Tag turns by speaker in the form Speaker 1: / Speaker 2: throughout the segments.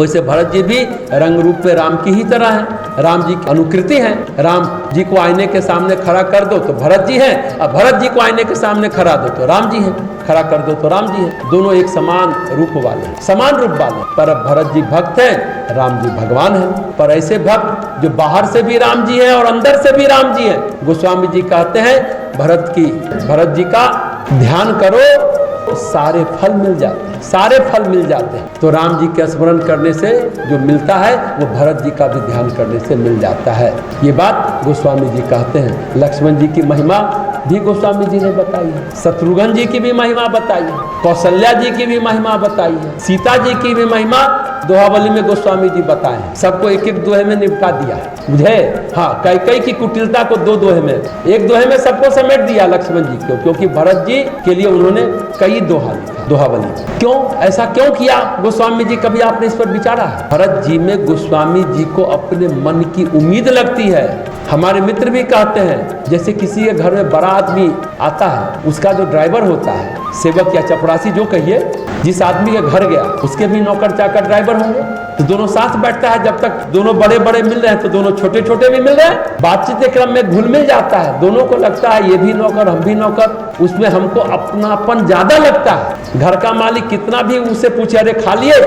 Speaker 1: वैसे भरत जी भी रंग रूप में राम की ही तरह है, राम जी की अनुकृति है। राम जी को आईने के सामने खड़ा कर दो तो भरत जी हैं, और भरत जी को आईने के सामने खड़ा दो तो राम जी हैं, खड़ा कर दो तो राम जी हैं। दोनों एक समान रूप वाले, समान रूप वाले। पर भरत जी भक्त हैं, राम जी भगवान हैं। पर ऐसे भक्त जो बाहर से भी राम जी हैं और अंदर से भी राम जी हैं, गोस्वामी जी कहते हैं भरत जी का ध्यान करो तो सारे फल मिल जाते हैं, सारे फल मिल जाते हैं। तो राम जी के स्मरण करने से जो मिलता है वो भरत जी का भी ध्यान करने से मिल जाता है। ये बात गोस्वामी जी कहते हैं। लक्ष्मण जी की महिमा भी गोस्वामी जी ने बताई है, शत्रुघ्न जी की भी महिमा बताई है, कौशल्या जी की भी महिमा बताई है, सीता जी की भी महिमा दोहावली में गोस्वामी जी बताए हैं। सबको एक एक दोहे में निपटा दिया है, मुझे हाँ कई की कुटिलता को दो दोहे में, एक दोहे में सबको समेट दिया लक्ष्मण जी को, क्योंकि भरत जी के लिए उन्होंने कई दोहा लिखा दोहावली। क्यों ऐसा क्यों किया गोस्वामी जी, कभी आपने इस पर विचारा है? भरत जी में गोस्वामी जी को अपने मन की उम्मीद लगती है। हमारे मित्र भी कहते हैं जैसे किसी के घर में बड़ा आदमी आता है, उसका जो ड्राइवर होता है, सेवक या चपरासी जो कहिए, जिस आदमी के घर गया उसके भी नौकर चाकर ड्राइवर होंगे, तो दोनों साथ बैठता है। जब तक दोनों बड़े बड़े मिल रहे हैं तो दोनों छोटे छोटे भी मिल रहे हैं। बातचीत के क्रम में घुल मिल जाता है, दोनों को लगता है ये भी नौकर हम भी नौकर, उसमें हमको अपनापन ज्यादा लगता है। घर का मालिक कितना भी उसे पूछे अरे खा लिए,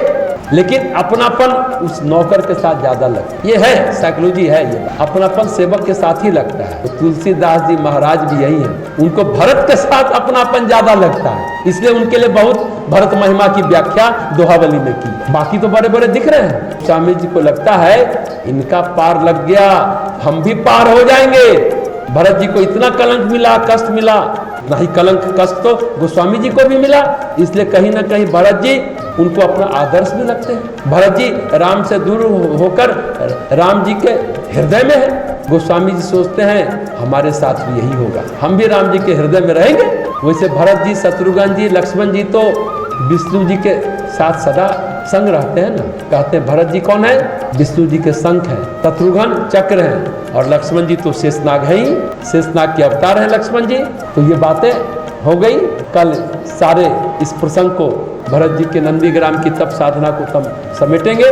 Speaker 1: लेकिन अपनापन उस नौकर के साथ ज्यादा लगता है। ये है साइकोलॉजी है, ये अपनापन सेवक के साथ ही लगता है। तो तुलसीदास जी महाराज भी यही है, उनको भरत के साथ अपनापन ज्यादा लगता है, इसलिए उनके लिए बहुत भरत महिमा की व्याख्या दोहावली में की। बाकी तो बड़े बड़े दिख रहे हैं। स्वामी जी को लगता है इनका पार लग गया, हम भी पार हो जाएंगे। भरत जी को इतना कलंक मिला, कष्ट मिला, नहीं कलंक कष्ट तो गोस्वामी जी को भी मिला, इसलिए कहीं ना कहीं भरत जी उनको अपना आदर्श भी लगते हैं। भरत जी राम से दूर होकर राम जी के हृदय में है। गोस्वामी जी सोचते हैं हमारे साथ भी यही होगा, हम भी राम जी के हृदय में रहेंगे। वैसे भरत जी, शत्रुघ्न जी, लक्ष्मण जी तो विष्णु जी के साथ सदा संग रहते हैं ना। कहते हैं भरत जी कौन है? विष्णु जी के संग हैं। शत्रुघ्न चक्र हैं और लक्ष्मण जी तो शेषनाग है ही, शेषनाग के अवतार हैं लक्ष्मण जी। तो ये बातें हो गई। कल सारे इस प्रसंग को भरत जी के नंदीग्राम की तप साधना को तब समेटेंगे।